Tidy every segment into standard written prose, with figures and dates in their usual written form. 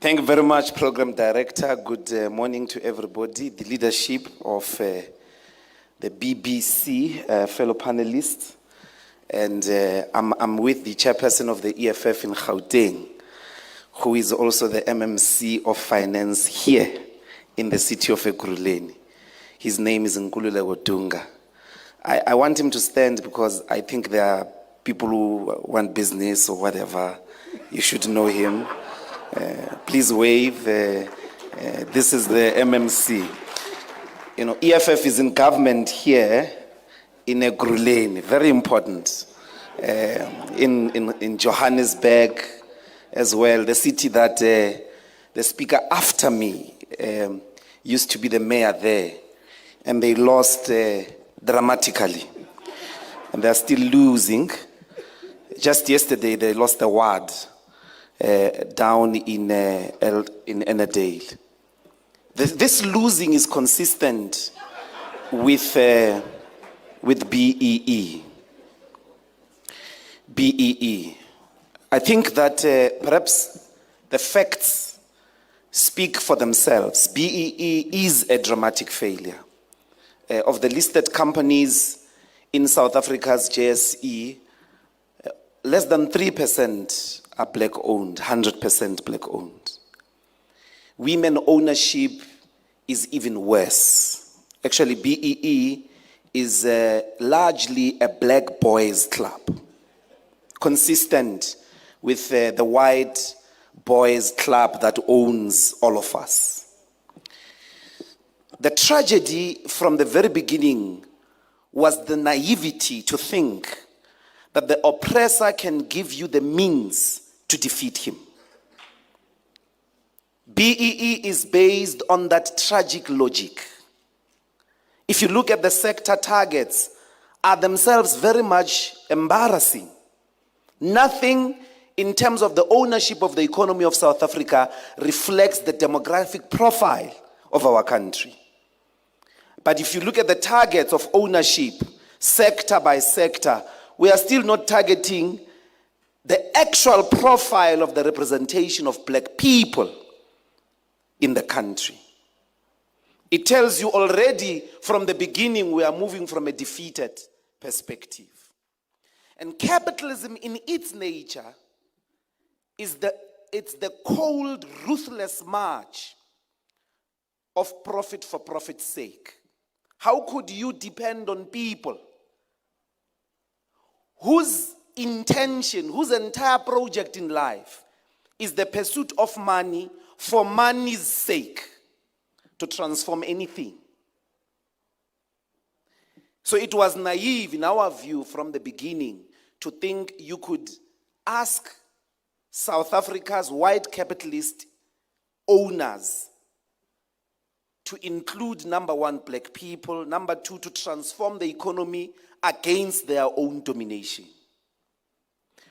Thank you very much, Program Director. Good morning to everybody, the leadership of the BBC, fellow panelists. And I'm with the chairperson of the EFF in Gauteng, who is also the MMC of Finance here in the city of Ekurhuleni. His name is Nkululeko Dunga. I want him to stand because I think there are people who want business or whatever. You should know him. Please wave. This is the MMC. You know, EFF is in government here in Ekurhuleni, very important. In Johannesburg as well, the city that the speaker after me used to be the mayor there, and they lost dramatically. And they're still losing. Just yesterday, they lost the ward down in Ennerdale. This losing is consistent with BEE. BEE. I think that perhaps the facts speak for themselves. BEE is a dramatic failure. Of the listed companies in South Africa's JSE, less than 3% are black-owned, 100% black-owned. Women ownership is even worse. Actually, BEE is largely a black boys club, consistent with the white boys club that owns all of us. The tragedy from the very beginning was the naivety to think that the oppressor can give you the means to defeat him. BEE is based on that tragic logic. If you look at the sector targets, are themselves very much embarrassing. Nothing in terms of the ownership of the economy of South Africa reflects the demographic profile of our country. But if you look at the targets of ownership, sector by sector, we are still not targeting the actual profile of the representation of black people in the country. It tells you already from the beginning we are moving from a defeated perspective. And capitalism in its nature is the cold, ruthless march of profit for profit's sake. How could you depend on people whose intention, whose entire project in life is the pursuit of money for money's sake to transform anything? So it was naive in our view from the beginning to think you could ask South Africa's white capitalist owners to include, number one, black people, number two, to transform the economy against their own domination.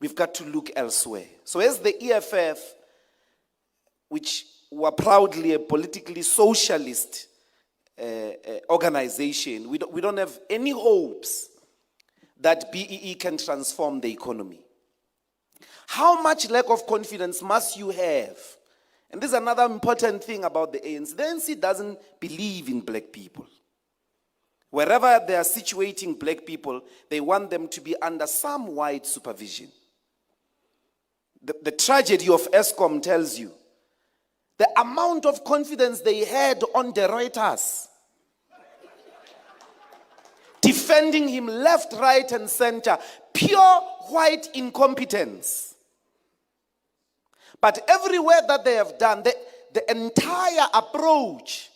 We've got to look elsewhere. So as the EFF, which were proudly a politically socialist organization, we don't have any hopes that BEE can transform the economy. How much lack of confidence must you have? And this is another important thing about the ANC. The ANC doesn't believe in black people. Wherever they are situating black people, they want them to be under some white supervision. The tragedy of Eskom tells you the amount of confidence they had on the Reuters, defending him left, right, and center, pure white incompetence. But everywhere that they have done, the entire approach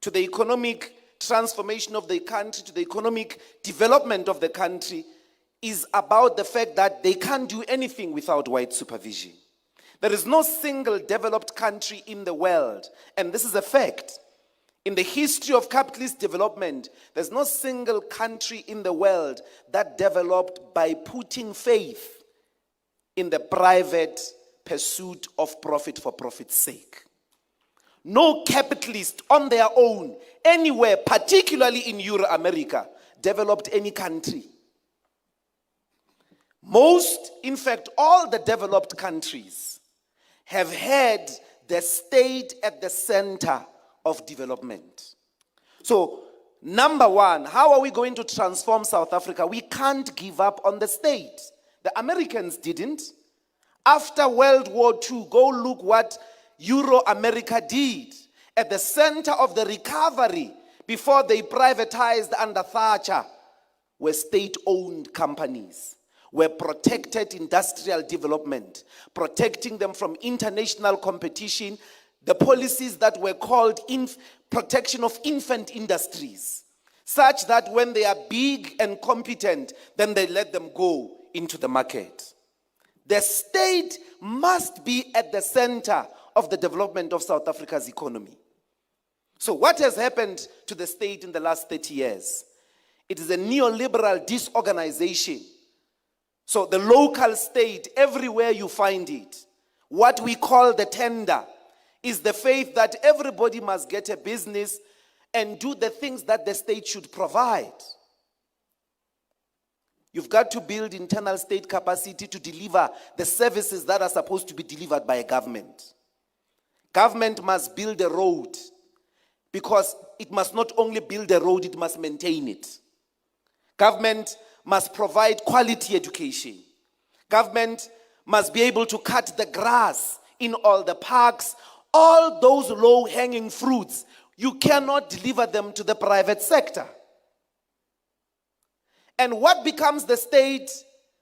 to the economic transformation of the country, to the economic development of the country, is about the fact that they can't do anything without white supervision. There is no single developed country in the world, and this is a fact. In the history of capitalist development, there's no single country in the world that developed by putting faith in the private pursuit of profit for profit's sake. No capitalist on their own, anywhere, particularly in Euro-America, developed any country. Most, in fact, all the developed countries have had the state at the center of development. So, number one, how are we going to transform South Africa? We can't give up on the state. The Americans didn't. After World War II, go look what Euro-America did. At the center of the recovery, before they privatized under Thatcher, were state-owned companies, were protected industrial development, protecting them from international competition, the policies that were called protection of infant industries, such that when they are big and competent, then they let them go into the market. The state must be at the center of the development of South Africa's economy. So what has happened to the state in the last 30 years? It is a neoliberal disorganization. So the local state, everywhere you find it, what we call the tender, is the faith that everybody must get a business and do the things that the state should provide. You've got to build internal state capacity to deliver the services that are supposed to be delivered by a government. Government must build a road, because it must not only build a road, it must maintain it. Government must provide quality education. Government must be able to cut the grass in all the parks. All those low-hanging fruits, you cannot deliver them to the private sector. And what becomes the state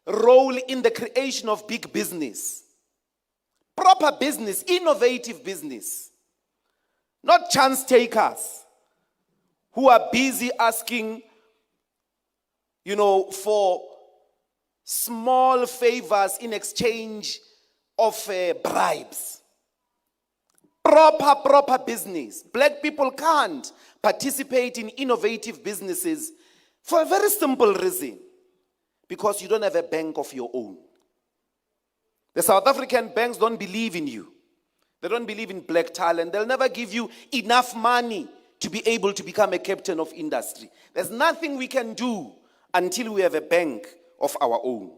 role in the creation of big business? Proper business, innovative business. Not chance takers who are busy asking, for small favors in exchange of bribes. Proper business. Black people can't participate in innovative businesses for a very simple reason. Because you don't have a bank of your own. The South African banks don't believe in you. They don't believe in black talent. They'll never give you enough money to be able to become a captain of industry. There's nothing we can do until we have a bank of our own.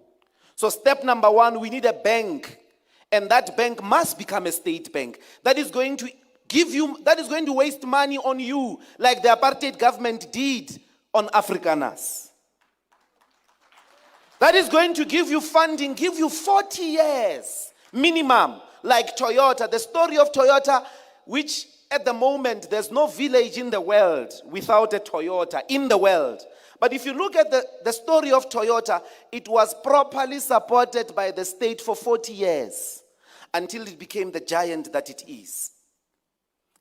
So step number one, we need a bank. And that bank must become a state bank. That is going to waste money on you, like the apartheid government did on Afrikaners. That is going to give you funding, give you 40 years minimum, like Toyota. The story of Toyota, which at the moment, there's no village in the world without a Toyota, in the world. But if you look at the story of Toyota, it was properly supported by the state for 40 years until it became the giant that it is.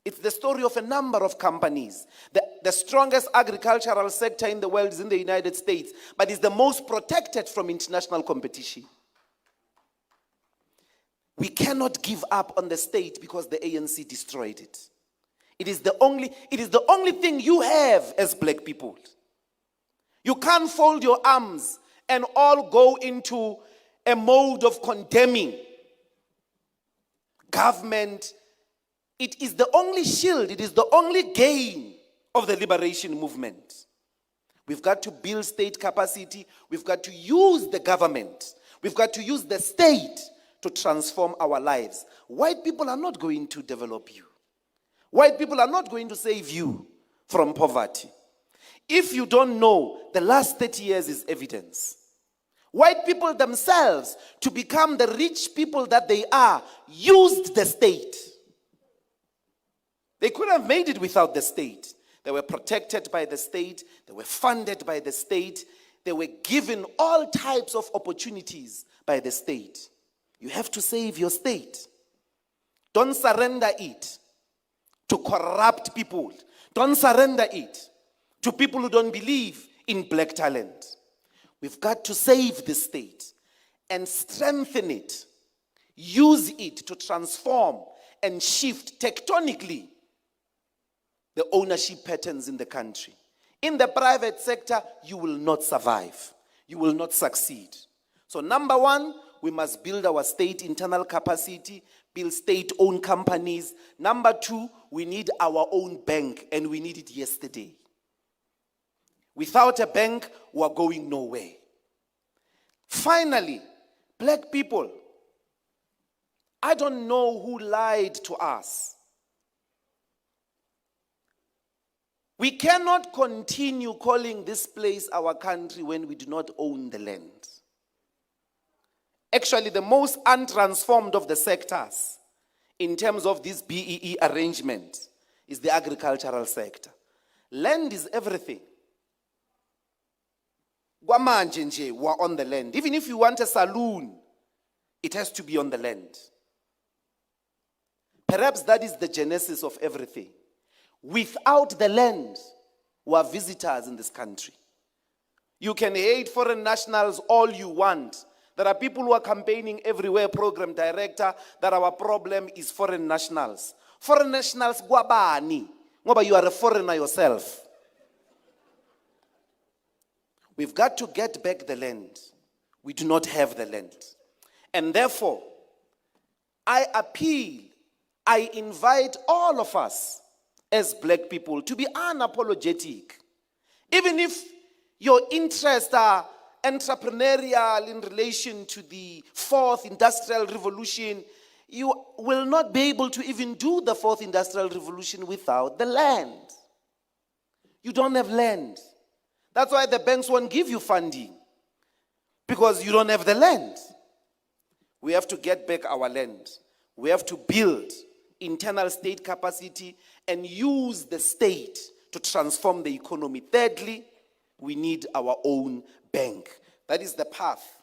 It's the story of a number of companies. The strongest agricultural sector in the world is in the United States, but it's the most protected from international competition. We cannot give up on the state because the ANC destroyed it. It is the only thing you have as black people. You can't fold your arms and all go into a mode of condemning government. It is the only shield, it is the only gain of the liberation movement. We've got to build state capacity. We've got to use the government. We've got to use the state to transform our lives. White people are not going to develop you. White people are not going to save you from poverty. If you don't know, the last 30 years is evidence. White people themselves, to become the rich people that they are, used the state. They could have made it without the state. They were protected by the state. They were funded by the state. They were given all types of opportunities by the state. You have to save your state. Don't surrender it to corrupt people. Don't surrender it to people who don't believe in black talent. We've got to save the state and strengthen it. Use it to transform and shift tectonically the ownership patterns in the country. In the private sector, you will not survive. You will not succeed. So number one, we must build our state internal capacity, build state-owned companies. Number two, we need our own bank, and we need it yesterday. Without a bank, we are going nowhere. Finally, black people, I don't know who lied to us. We cannot continue calling this place our country when we do not own the land. Actually, the most untransformed of the sectors in terms of this BEE arrangement is the agricultural sector. Land is everything. Kwamanje nje, we're on the land. Even if you want a saloon, it has to be on the land. Perhaps that is the genesis of everything. Without the land, we are visitors in this country. You can hate foreign nationals all you want. There are people who are campaigning everywhere, program director, that our problem is foreign nationals. Foreign nationals, gwabani. Ngoba you are a foreigner yourself. We've got to get back the land. We do not have the land. And therefore, I appeal, I invite all of us as black people to be unapologetic. Even if your interests are entrepreneurial in relation to the fourth industrial revolution, you will not be able to even do the fourth industrial revolution without the land. You don't have land. That's why the banks won't give you funding, because you don't have the land. We have to get back our land. We have to build internal state capacity and use the state to transform the economy. Thirdly, we need our own bank. That is the path